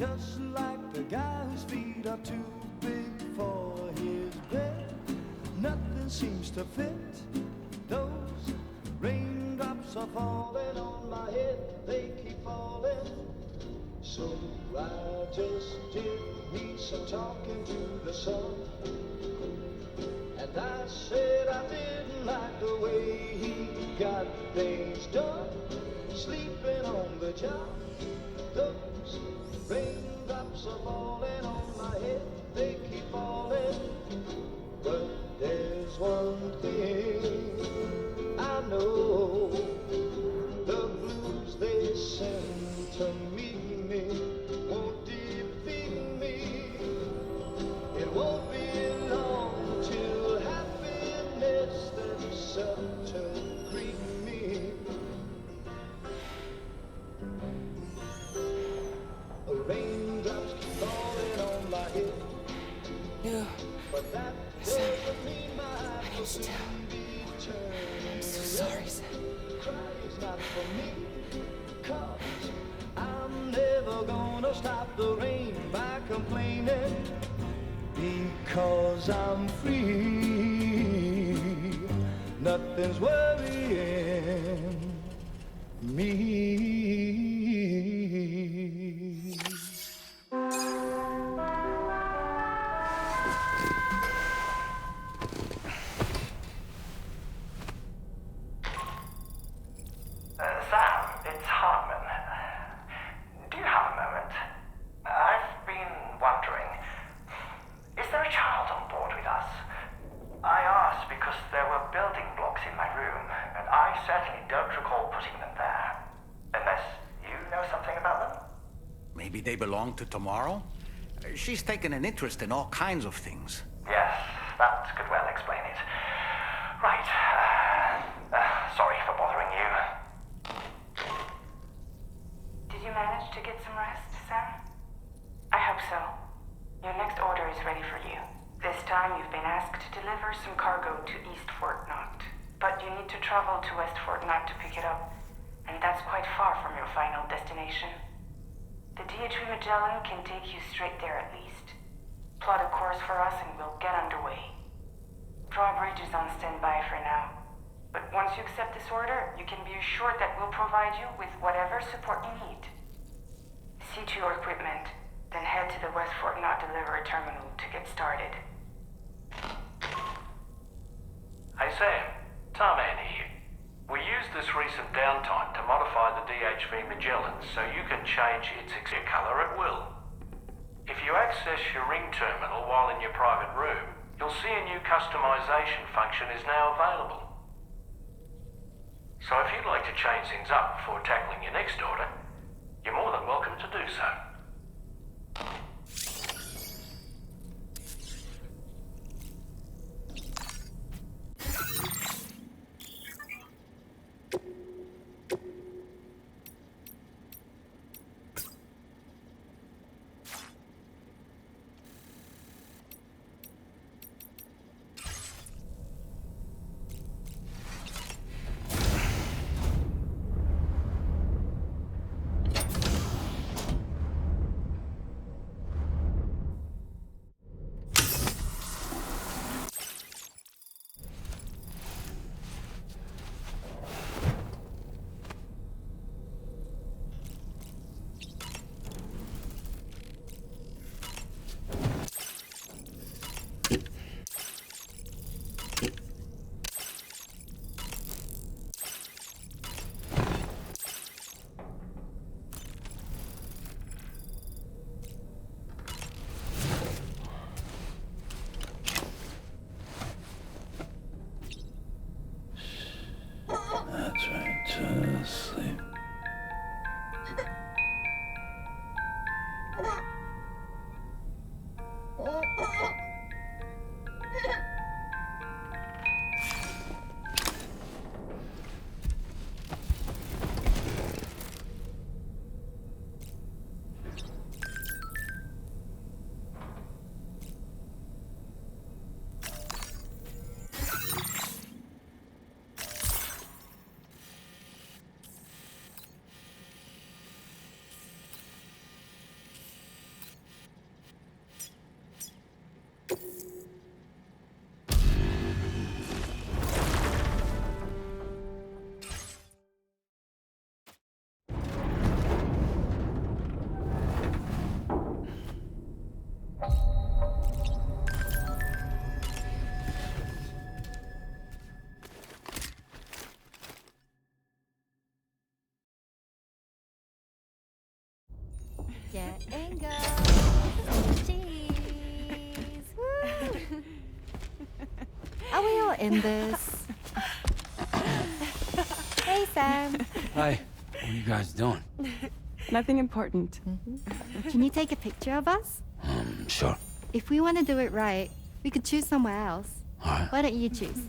just like the guy whose feet are too big for his bed. Nothing seems to fit. Those raindrops are falling on my head, they keep falling. So I just did me some talking to the sun. And I said I didn't like the way he got things done. Sleeping on the job, those raindrops are falling on my head, they keep falling. But there's one thing I know, the blues they send to meet me won't defeat me. It won't be long till happiness themselves to greet me. The raindrops keep falling on my head, but that doesn't mean my eyes will soon be turning. I'm so sorry, Sam. Crying's not for me, 'cause I'm never gonna stop the rain by complaining, because I'm free. Nothing's worrying me. Sam, it's Hartman. Do you have a moment? I've been wondering, is there a child on board with us? I asked because there were building blocks in my room, and I certainly don't recall putting them there. Unless you know something about them? Maybe they belong to tomorrow? She's taken an interest in all kinds of things. Yes, that could well explain it. Right. Sorry for bothering you. Did you manage to get some rest, Sam? I hope so. Your next order is ready for you. This time you've been asked to deliver some cargo to East Fort Knott. But you need to travel to West Fort Knott to pick it up, and that's quite far from your final destination. The DHV Magellan can take you straight there at least. Plot a course for us and we'll get underway. Drawbridge is on standby for now. But once you accept this order, you can be assured that we'll provide you with whatever support you need. See to your equipment, then head to the West Fort Knott delivery terminal to get started. Hey Sam, Tarman here. We used this recent downtime to modify the DHV Magellan so you can change its exterior colour at will. If you access your ring terminal while in your private room, you'll see a new customization function is now available. So if you'd like to change things up before tackling your next order, you're more than welcome to do so. That's right, just sleep. Yeah, and go. Cheese. Woo. Are we all in this? Hey, Sam. Hi. What are you guys doing? Nothing important. Can you take a picture of us? Sure. If we want to do it right, we could choose somewhere else. All right. Why don't you choose?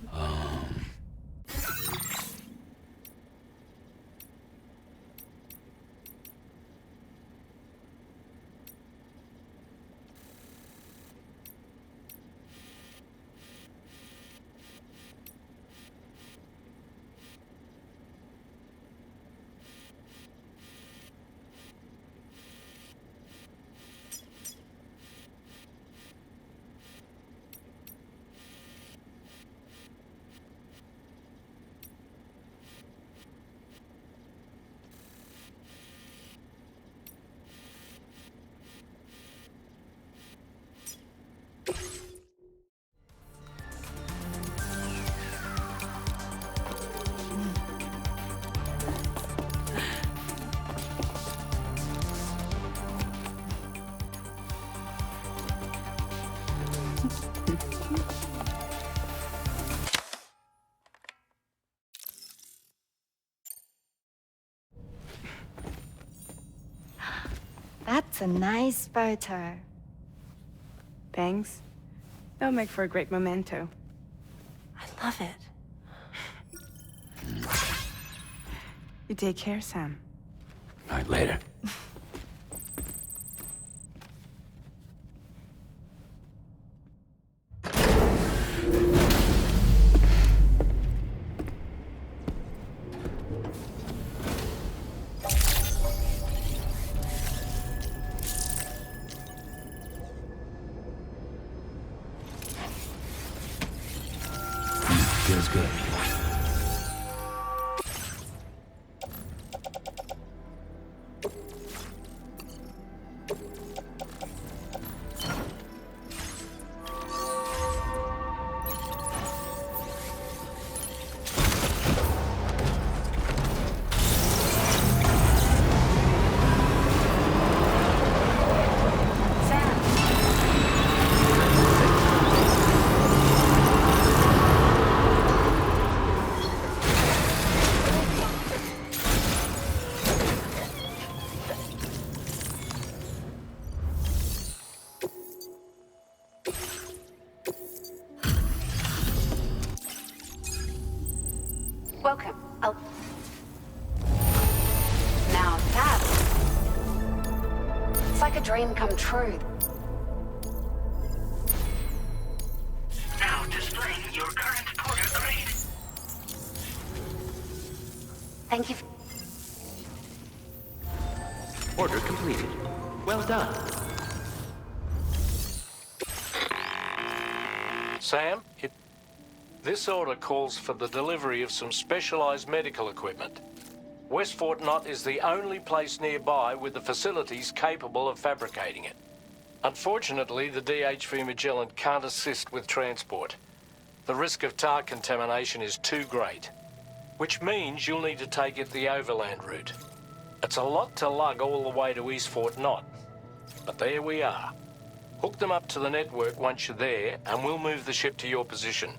That's a nice photo. Thanks. They'll make for a great memento. I love it. You take care, Sam. All right, later. Feels good. Welcome. Now it's like a dream come true. Now displaying your current porter grade. Thank you. Order completed. Well done. Sam, this order calls for the delivery of some specialized medical equipment. West Fort Knott is the only place nearby with the facilities capable of fabricating it. Unfortunately, the DHV Magellan can't assist with transport. The risk of tar contamination is too great, which means you'll need to take it the overland route. It's a lot to lug all the way to East Fort Knott, but there we are. Hook them up to the network once you're there, and we'll move the ship to your position.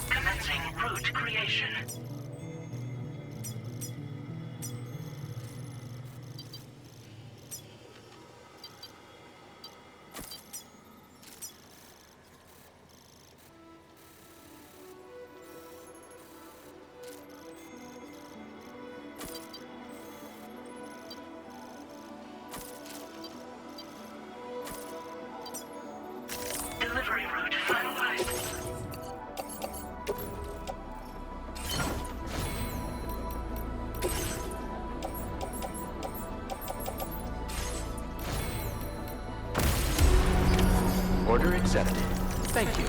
Commencing route creation. Delivery route finalized. accepted. Thank you.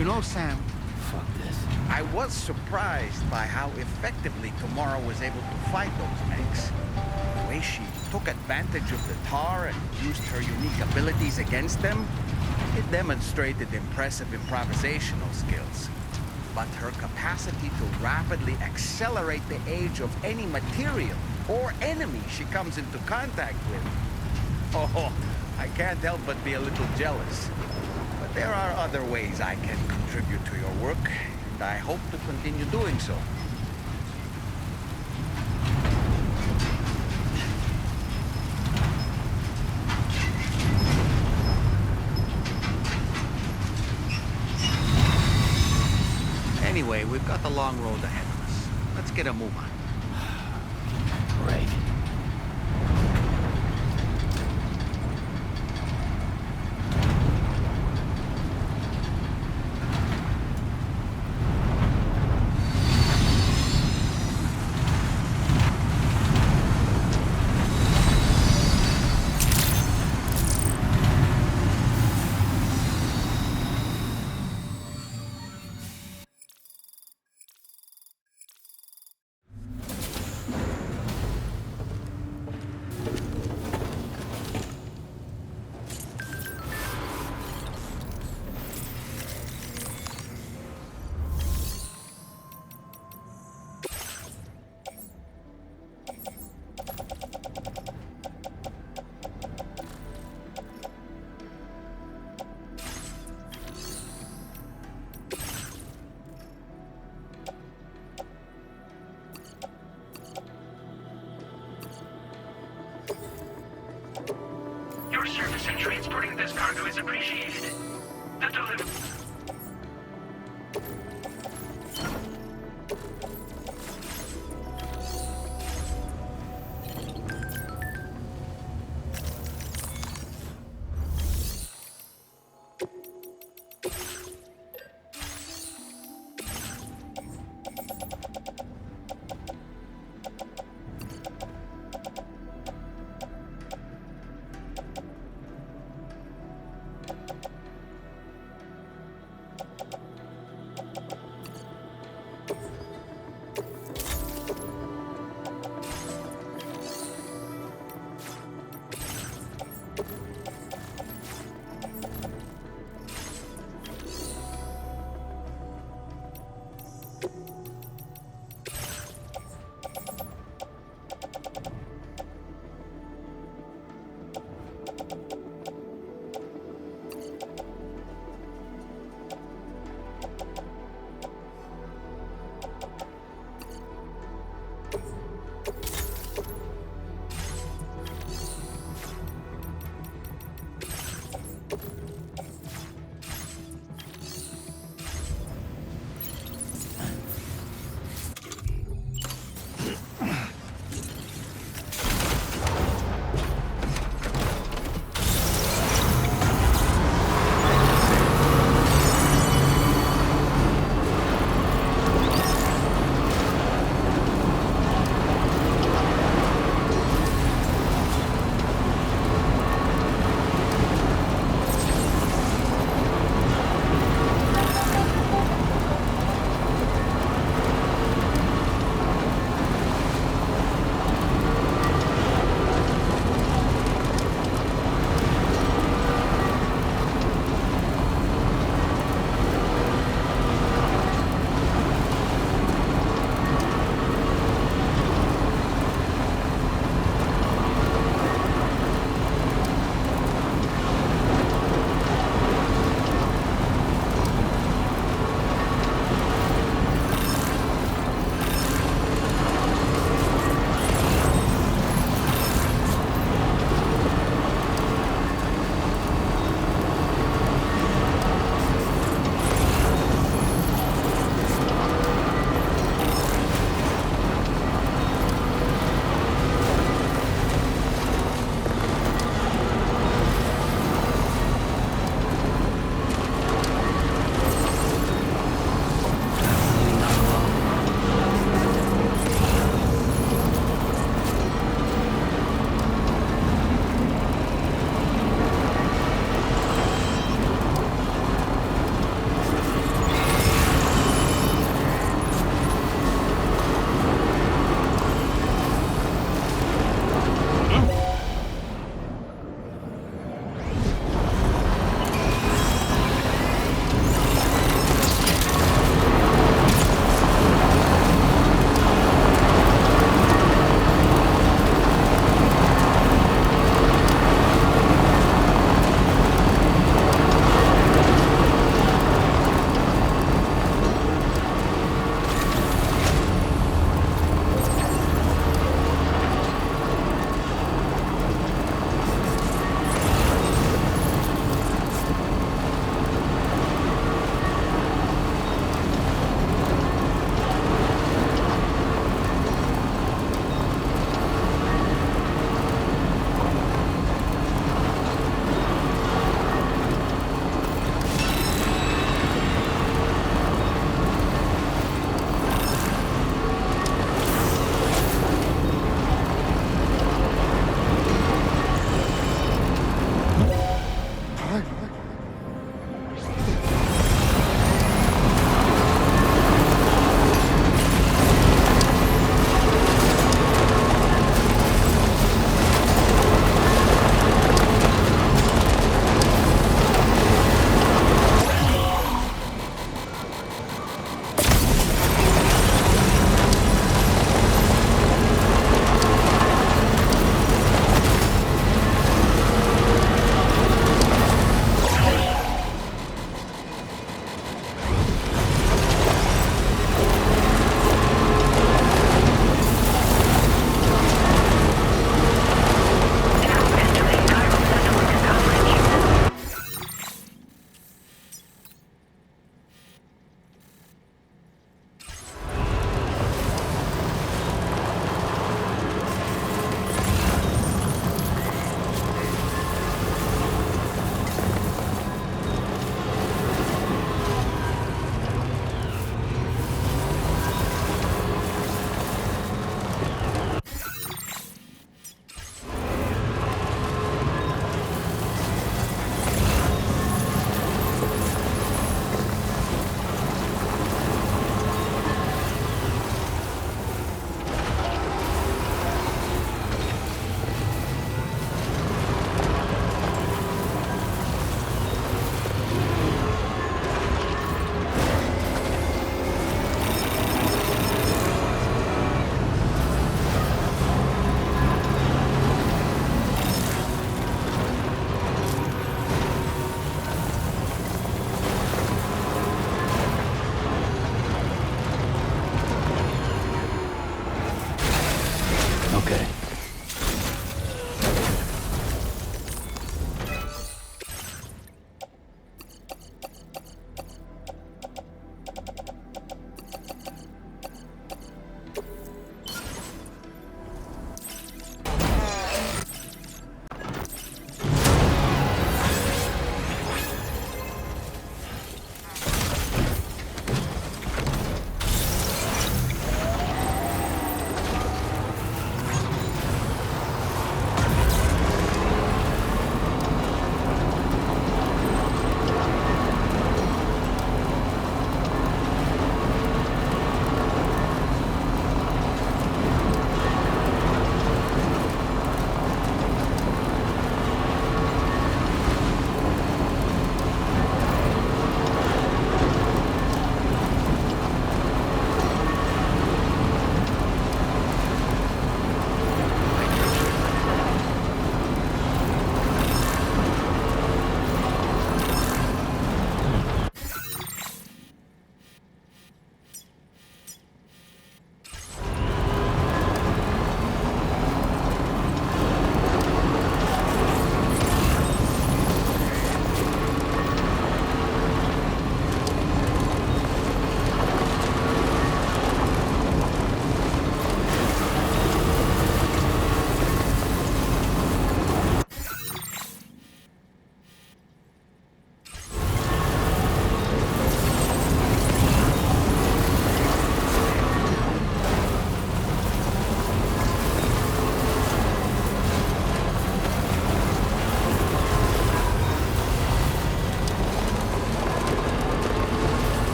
You know, Sam, Fuck this. I was surprised by how effectively Tomorrow was able to fight those mechs. The way she took advantage of the tar and used her unique abilities against them, It demonstrated impressive improvisational skills, but her capacity to rapidly accelerate the age of any material or enemy she comes into contact with. Oh, I can't help but be a little jealous. But there are other ways I can contribute to your work, and I hope to continue doing so. Anyway, we've got the long road ahead of us. Let's get a move on. Great. Your service in transporting this cargo is appreciated. The delivery...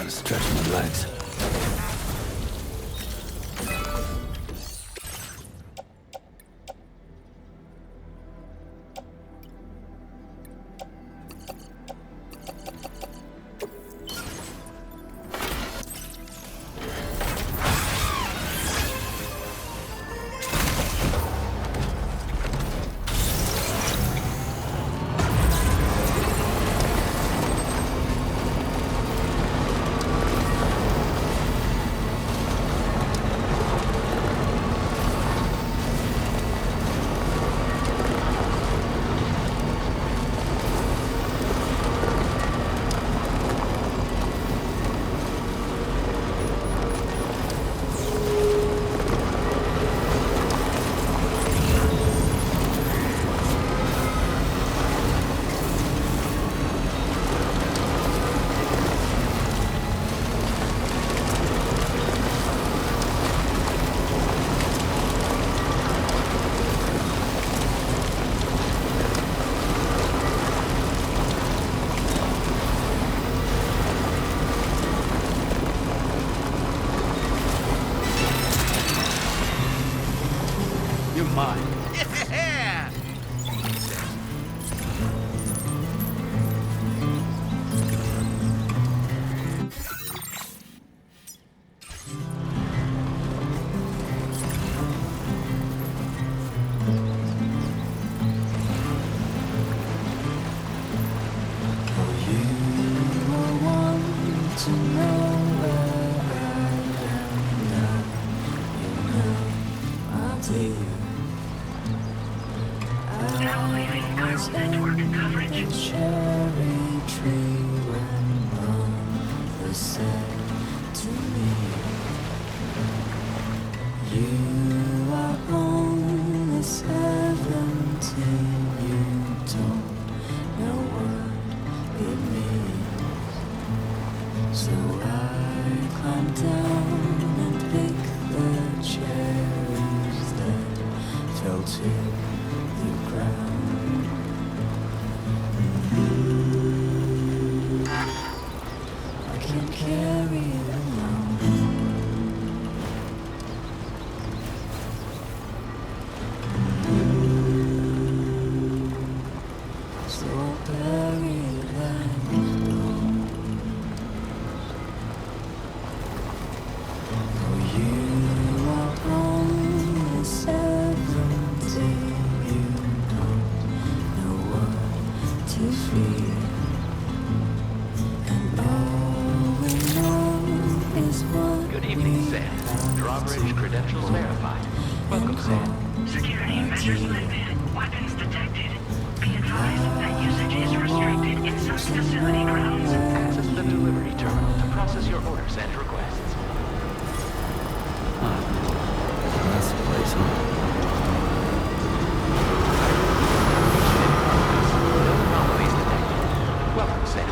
Gotta stretch my legs. Yeah! Good evening, Sam. Drawbridge credentials verified. Welcome, Sam. Security measures lifted. Weapons detected. Be advised that usage is restricted in some facility grounds. Access the delivery terminal to process your orders and requests. That's the place, huh? No anomalies detected. Welcome, Sam.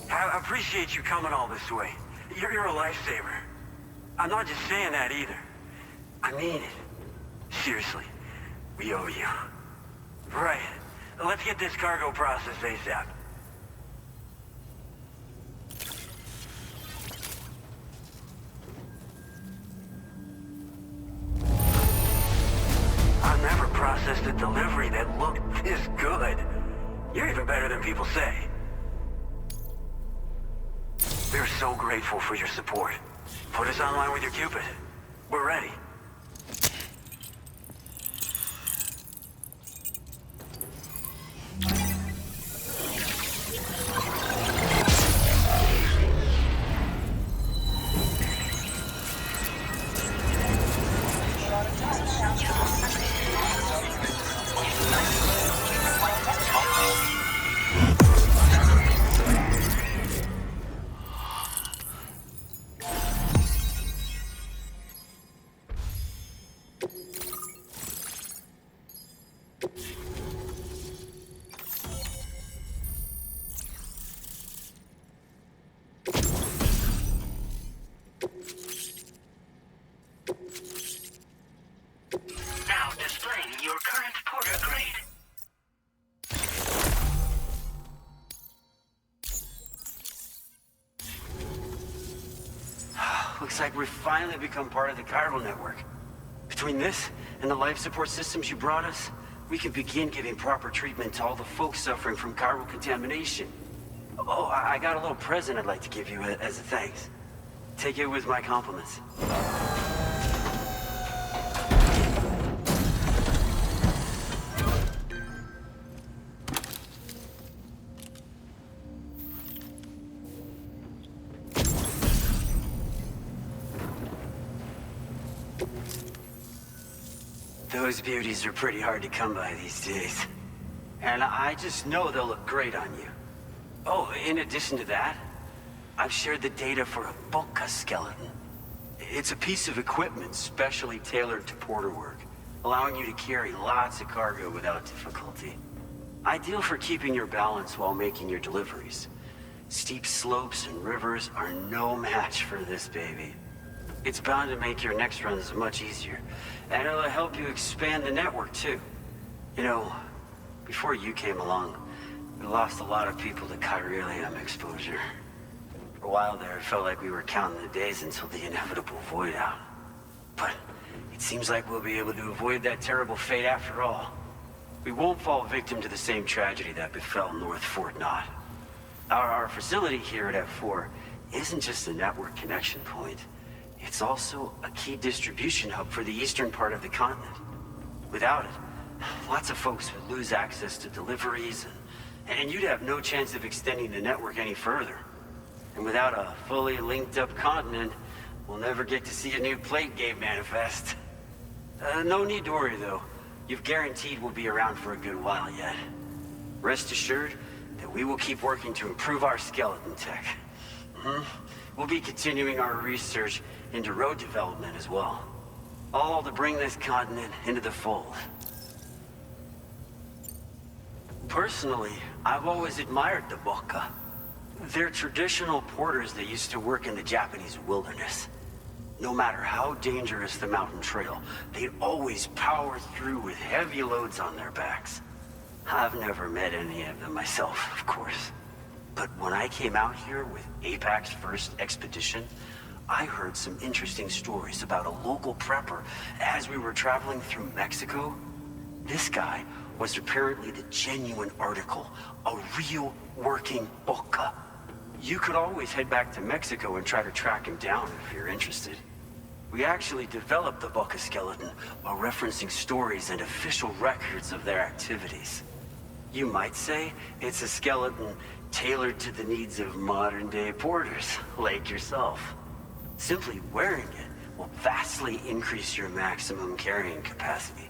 I appreciate you coming all this way. You're a lifesaver. I'm not just saying that either. I mean it. Seriously. We owe you. Right. Let's get this cargo processed ASAP. I've never processed a delivery that looked this good. You're even better than people say. We're so grateful for your support. Put us online with your Cupid. We're ready. like we've finally become part of the chiral network. Between this and the life support systems you brought us, we can begin giving proper treatment to all the folks suffering from chiral contamination. Oh, I got a little present I'd like to give you as a thanks. Take it with my compliments. Those beauties are pretty hard to come by these days. And I just know they'll look great on you. Oh, in addition to that, I've shared the data for a Boca skeleton. It's a piece of equipment specially tailored to porter work, allowing you to carry lots of cargo without difficulty. Ideal for keeping your balance while making your deliveries. Steep slopes and rivers are no match for this baby. It's bound to make your next runs much easier, and it'll help you expand the network too. You know, before you came along, we lost a lot of people to chiralium exposure. For a while there, it felt like we were counting the days until the inevitable void out. But it seems like we'll be able to avoid that terrible fate after all. We won't fall victim to the same tragedy that befell North Fort Knott. Our facility here at F4 isn't just a network connection point. It's also a key distribution hub for the eastern part of the continent. Without it, lots of folks would lose access to deliveries, and you'd have no chance of extending the network any further. And without a fully linked up continent, we'll never get to see a new plate game manifest. No need to worry though. You've guaranteed we'll be around for a good while yet. Rest assured that we will keep working to improve our skeleton tech. We'll be continuing our research into road development as well. All to bring this continent into the fold. Personally, I've always admired the Boca. They're traditional porters that used to work in the Japanese wilderness. No matter how dangerous the mountain trail, they'd always power through with heavy loads on their backs. I've never met any of them myself, of course. But when I came out here with APAC's first expedition, I heard some interesting stories about a local prepper as we were traveling through Mexico. This guy was apparently the genuine article, a real working Boca. You could always head back to Mexico and try to track him down if you're interested. We actually developed the Boca skeleton while referencing stories and official records of their activities. You might say it's a skeleton tailored to the needs of modern-day porters, like yourself. Simply wearing it will vastly increase your maximum carrying capacity.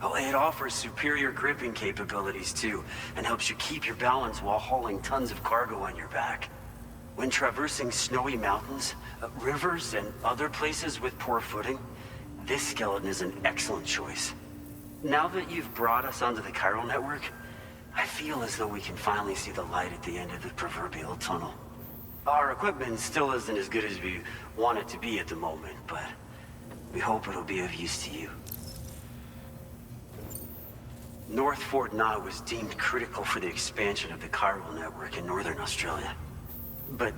Oh, it offers superior gripping capabilities too, and helps you keep your balance while hauling tons of cargo on your back. When traversing snowy mountains, rivers, and other places with poor footing, this skeleton is an excellent choice. Now that you've brought us onto the chiral network, I feel as though we can finally see the light at the end of the proverbial tunnel. Our equipment still isn't as good as we want it to be at the moment, but we hope it'll be of use to you. North Fort Knott was deemed critical for the expansion of the chiral network in northern Australia. But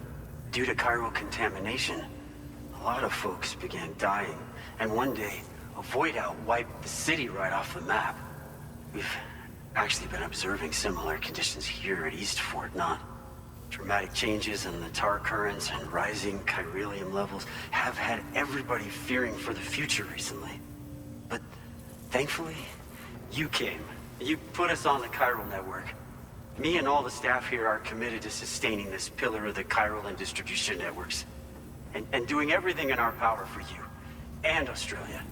due to chiral contamination, a lot of folks began dying, and one day, a void out wiped the city right off the map. We've actually been observing similar conditions here at East Fort Knott. Dramatic changes in the tar currents and rising chiralium levels have had everybody fearing for the future recently. But thankfully, you came. You put us on the chiral network. Me and all the staff here are committed to sustaining this pillar of the chiral and distribution networks. And doing everything in our power for you and Australia.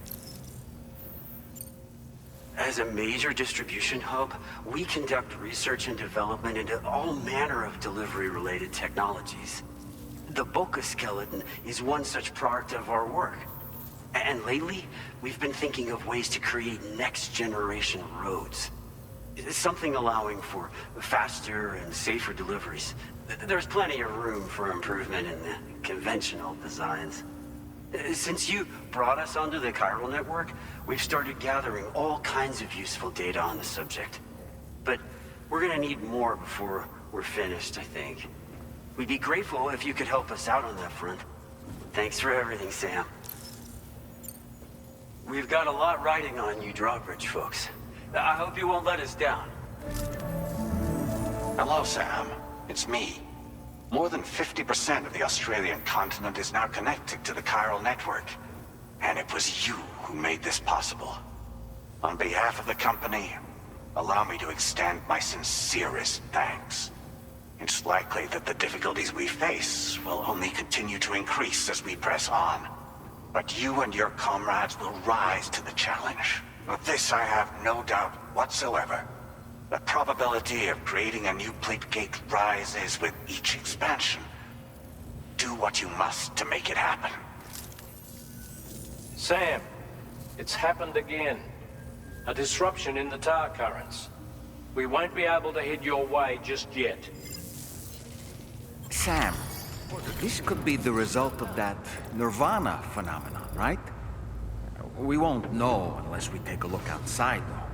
As a major distribution hub, we conduct research and development into all manner of delivery-related technologies. The Boca skeleton is one such product of our work. And lately, we've been thinking of ways to create next-generation roads. Something allowing for faster and safer deliveries. There's plenty of room for improvement in the conventional designs. Since you brought us onto the chiral network, we've started gathering all kinds of useful data on the subject. But we're gonna need more before we're finished, I think. We'd be grateful if you could help us out on that front. Thanks for everything, Sam. We've got a lot riding on you drawbridge folks. I hope you won't let us down. Hello, Sam. It's me. More than 50% of the Australian continent is now connected to the chiral network. And it was you who made this possible. On behalf of the company, allow me to extend my sincerest thanks. It's likely that the difficulties we face will only continue to increase as we press on. But you and your comrades will rise to the challenge. Of this I have no doubt whatsoever. The probability of creating a new plate gate rises with each expansion. Do what you must to make it happen. Sam, it's happened again. A disruption in the tar currents. We won't be able to head your way just yet. Sam, this could be the result of that Nirvana phenomenon, right? We won't know unless we take a look outside, though.